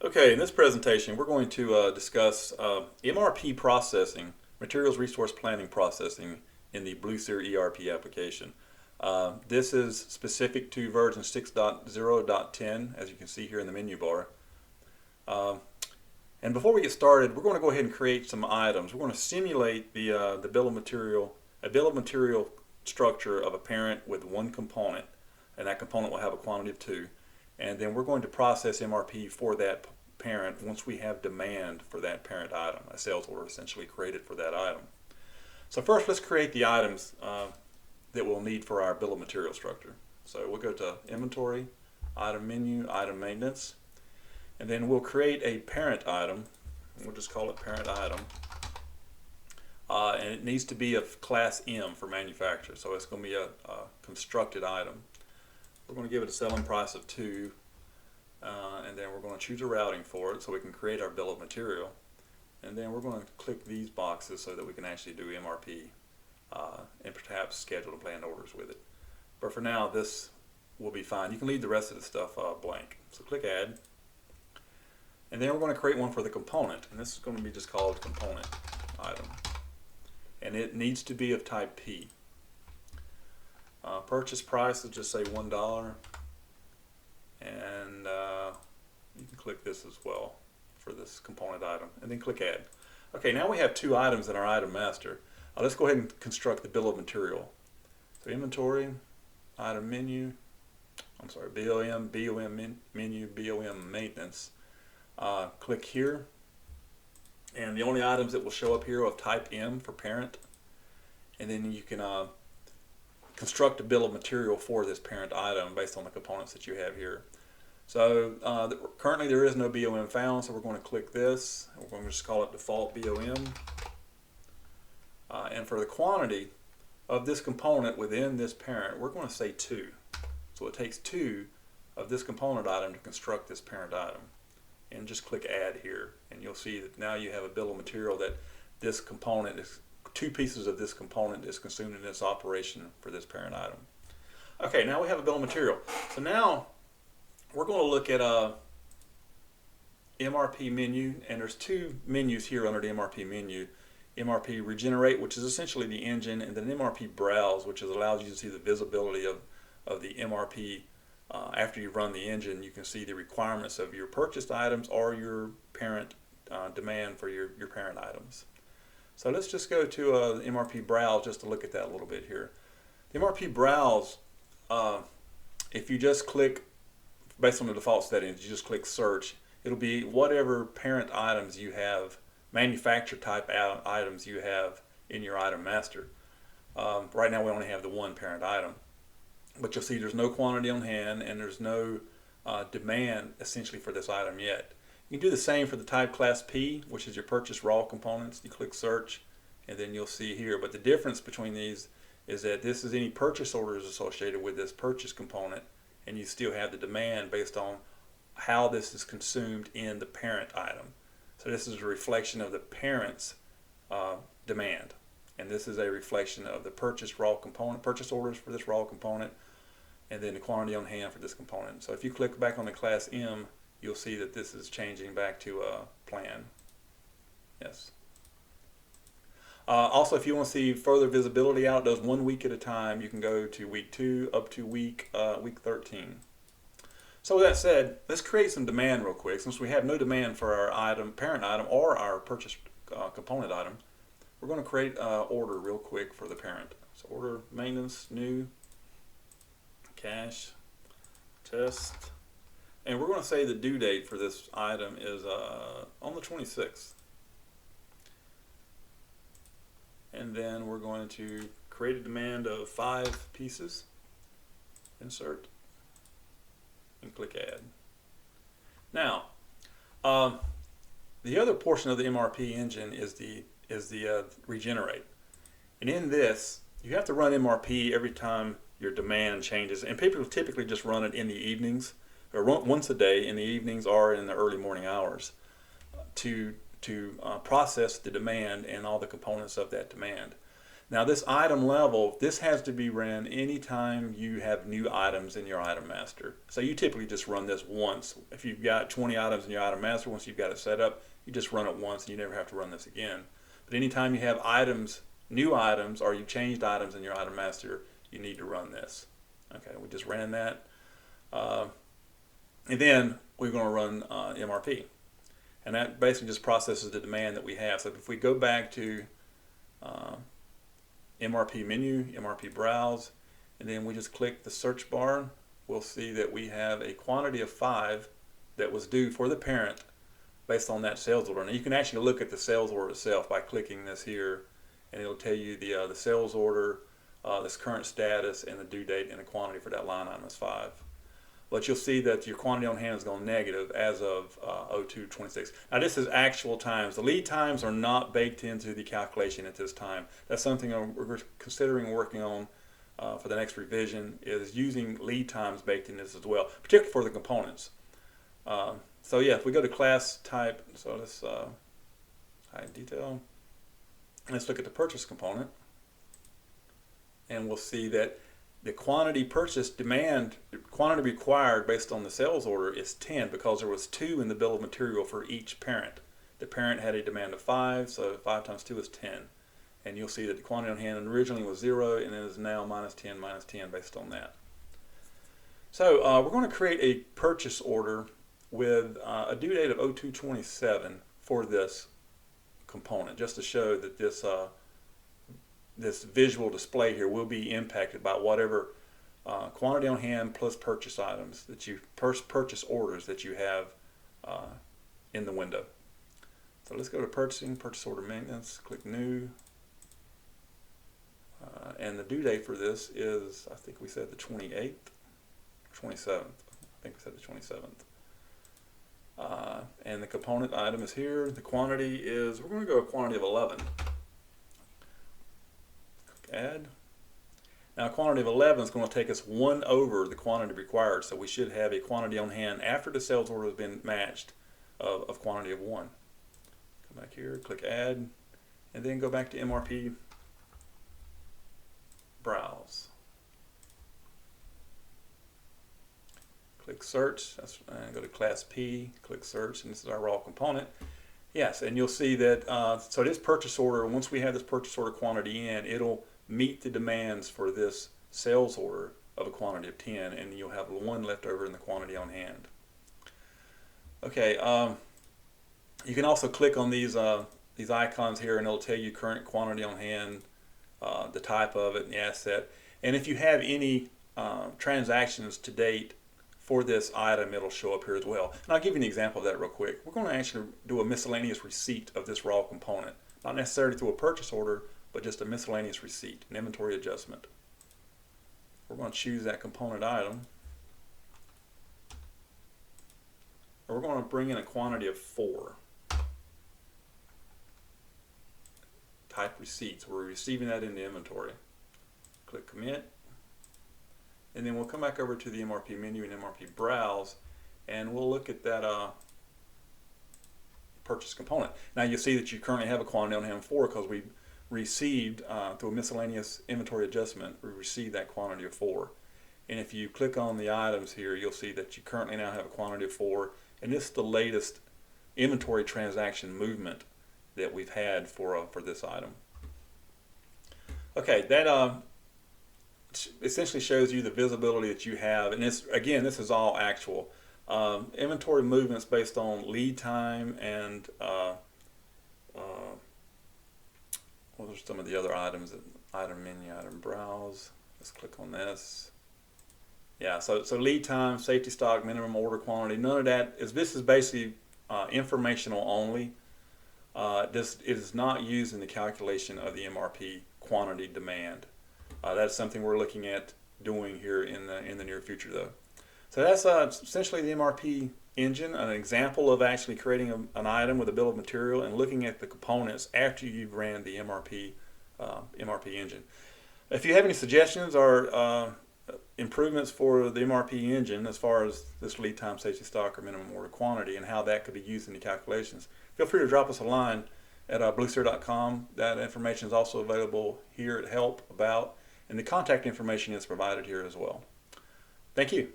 Okay, in this presentation, we're going to discuss MRP processing, Materials Resource Planning processing in the BlueSeer ERP application. This is specific to version 6.0.10, as you can see here in the menu bar. And before we get started, we're going to go ahead and create some items. We're going to simulate the bill of material, a bill of material structure of a parent with one component, and that component will have a quantity of 2. And then we're going to process MRP for that parent once we have demand for that parent item, a sales order essentially created for that item. So first, let's create the items that we'll need for our bill of material structure. So we'll go to Inventory, Item Menu, Item Maintenance, and then we'll create a parent item. We'll just call it Parent Item. And it needs to be of Class M for manufacturer, so it's going to be a constructed item. We're going to give it a selling price of 2, and then we're going to choose a routing for it so we can create our bill of material. And then we're going to click these boxes so that we can actually do MRP and perhaps schedule and plan orders with it. But for now, this will be fine. You can leave the rest of the stuff blank. So click Add. And then we're going to create one for the component, and this is going to be just called Component Item. And it needs to be of type P. Purchase price, will just say $1, and you can click this as well for this component item, and then click Add. Okay, now we have 2 items in our item master. Let's go ahead and construct the bill of material. So Inventory, Item Menu, BOM, Menu, BOM Maintenance. Click here, and the only items that will show up here are of type M for parent, and then you can construct a bill of material for this parent item based on the components that you have here. So currently there is no BOM found, so we're going to click this. We're going to just call it default BOM. And for the quantity of this component within this parent, we're going to say 2. So it takes 2 of this component item to construct this parent item. And just click Add here, and you'll see that now you have a bill of material that this component is 2 pieces of this component is consumed in this operation for this parent item. Okay, now we have a bill of material. So now we're going to look at a MRP menu, and there's 2 menus here under the MRP menu. MRP Regenerate, which is essentially the engine, and then MRP Browse, which allows you to see the visibility of the MRP. After you run the engine, you can see the requirements of your purchased items or your parent demand for your parent items. So let's just go to MRP Browse just to look at that a little bit here. The MRP Browse, if you just click, based on the default settings, you just click Search, it'll be whatever parent items you have, manufacturer type items you have in your item master. Right now we only have the 1 parent item. But you'll see there's no quantity on hand, and there's no demand essentially for this item yet. You can do the same for the type class P, which is your purchase raw components. You click search, and then you'll see here. But the difference between these is that this is any purchase orders associated with this purchase component, and you still have the demand based on how this is consumed in the parent item. So this is a reflection of the parent's demand, and this is a reflection of the purchase raw component, purchase orders for this raw component, and then the quantity on hand for this component. So if you click back on the class M, you'll see that this is changing back to plan. Yes. Also, if you want to see further visibility out, it does 1 week at a time. You can go to week 2 up to week 13. So with that said, let's create some demand real quick. Since we have no demand for our item, parent item, or our purchase component item, we're going to create an order real quick for the parent. So order maintenance, new, cash, test. And we're going to say the due date for this item is on the 26th. And then we're going to create a demand of 5 pieces. Insert. And click Add. Now, the other portion of the MRP engine is the Regenerate. And in this, you have to run MRP every time your demand changes. And people typically just run it in the evenings, or once a day in the evenings or in the early morning hours to process the demand and all the components of that demand. Now this item level, this has to be ran anytime you have new items in your item master. So you typically just run this once. If you've got 20 items in your item master, once you've got it set up, you just run it once and you never have to run this again. But anytime you have items, new items, or you've changed items in your item master, you need to run this. Okay, we just ran that. And then we're going to run MRP. And that basically just processes the demand that we have. So if we go back to MRP menu, MRP Browse, and then we just click the search bar, we'll see that we have a quantity of 5 that was due for the parent based on that sales order. Now you can actually look at the sales order itself by clicking this here, and it'll tell you the sales order, this current status, and the due date, and the quantity for that line item is 5. But you'll see that your quantity on hand has gone negative as of 02/26. Now this is actual times. The lead times are not baked into the calculation at this time. That's something we're considering working on for the next revision, is using lead times baked in this as well, particularly for the components. So yeah, if we go to class type, so let's hide detail. Let's look at the purchase component, and we'll see that the quantity purchased demand, the quantity required based on the sales order is 10, because there was 2 in the bill of material for each parent. The parent had a demand of 5, so 5 times 2 is 10. And you'll see that the quantity on hand originally was 0, and it is now minus 10 based on that. So we're going to create a purchase order with a due date of 02/27 for this component, just to show that this visual display here will be impacted by whatever quantity on hand plus purchase items that you purchase orders that you have in the window. So let's go to purchasing, purchase order maintenance, click new, and the due date for this is, I think we said the 28th, 27th. I think we said the 27th. And the component item is here. The quantity is, we're going to go a quantity of 11. Add. Now a quantity of 11 is going to take us 1 over the quantity required, so we should have a quantity on hand after the sales order has been matched of quantity of 1. Come back here, click add, and then go back to MRP Browse. Click search, go to class P, click search, and this is our raw component. Yes, and you'll see that, so this purchase order, once we have this purchase order quantity in, it'll meet the demands for this sales order of a quantity of 10, and you'll have 1 left over in the quantity on hand. Okay, you can also click on these icons here, and it'll tell you current quantity on hand, the type of it, and the asset. And if you have any transactions to date for this item, it'll show up here as well. And I'll give you an example of that real quick. We're going to actually do a miscellaneous receipt of this raw component, not necessarily through a purchase order, but just a miscellaneous receipt, an inventory adjustment. We're going to choose that component item, and we're going to bring in a quantity of 4. Type receipts. We're receiving that in the inventory. Click commit, and then we'll come back over to the MRP menu and MRP Browse, and we'll look at that purchase component. Now you'll see that you currently have a quantity on hand 4, because we received through a miscellaneous inventory adjustment, we received that quantity of 4. And if you click on the items here, you'll see that you currently now have a quantity of 4, and this is the latest inventory transaction movement that we've had for this item. Okay, that essentially shows you the visibility that you have, and this, again, this is all actual. Inventory movements based on lead time and well, there's some of the other items, item menu, item browse. Let's click on this. Yeah, so lead time, safety stock, minimum order quantity, none of that this is basically informational only. This is not used in the calculation of the MRP quantity demand. That's something we're looking at doing here in the near future, though. So that's essentially the MRP engine, an example of actually creating an item with a bill of material and looking at the components after you've ran the MRP engine. If you have any suggestions or improvements for the MRP engine as far as this lead time, safety stock, or minimum order quantity, and how that could be used in the calculations, feel free to drop us a line, at bluesteer.com. That information is also available here at Help, About, and the contact information is provided here as well. Thank you.